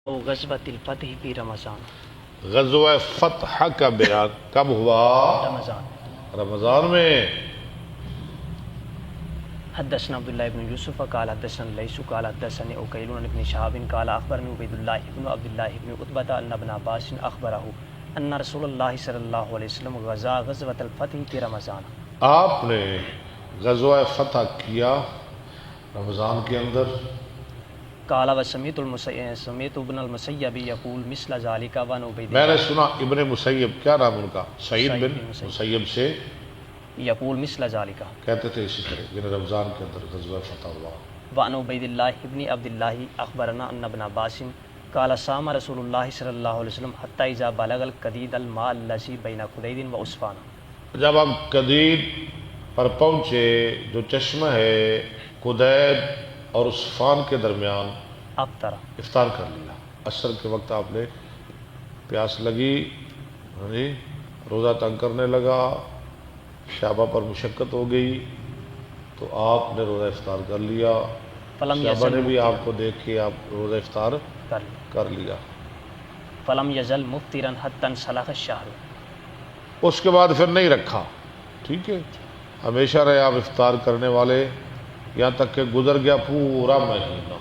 غزوۃ الفتح فی رمضان، غزوہ فتح کا بیان کب ہوا؟ رمضان۔ رمضان میں۔ حدثنا عبداللہ بن یوسف قال حدثنا لیث قال حدثني عقیل عن ابن شہاب قال اخبرني عبید اللہ بن عبد اللہ بن عتبہ ان ابن عباس اخبرہ ان رسول اللہ صلی اللہ علیہ وسلم غزا غزوۃ الفتح فی رمضان۔ آپ نے غزوہ فتح کیا رمضان کے اندر۔ قال وسمعت سمعت ابن المسیب یقول مثل ذلك وعن عبید میں نے اللہ سنا ابن مسیب، کیا نام ان کا؟ سعید سعید بن بن مسیب مسیب سے یقول مثل ذلك کہتے تھے اسی طرح، یعنی رمضان کے اندر غزوہ فتح ہوا۔ وعن عبید اللہ ابن عبد اللہ اخبرنا ان ابن عباس قال صام رسول اللہ صلی اللہ علیہ وسلم حتی اذا بلغ القدید الماء الذي بین قدید و عصفان۔ جب ہم قدید پر پہنچے جو چشمہ ہے قدید اور عصفان کے درمیان، افطر افطار کر لیا۔ عصر کے وقت آپ نے پیاس لگی، روزہ تنگ کرنے لگا، شعبہ پر مشقت ہو گئی تو آپ نے روزہ افطار کر لیا۔ فلم شعبہ نے یزل بھی آپ کو دیکھ کے آپ روزہ افطار کر لیا۔ فلم یزل مفطرا حتی انسلخ الشہر۔ اس کے بعد پھر نہیں رکھا، ٹھیک ہے، ہمیشہ رہے آپ افطار کرنے والے یہاں تک کہ گزر گیا پورا مہینہ۔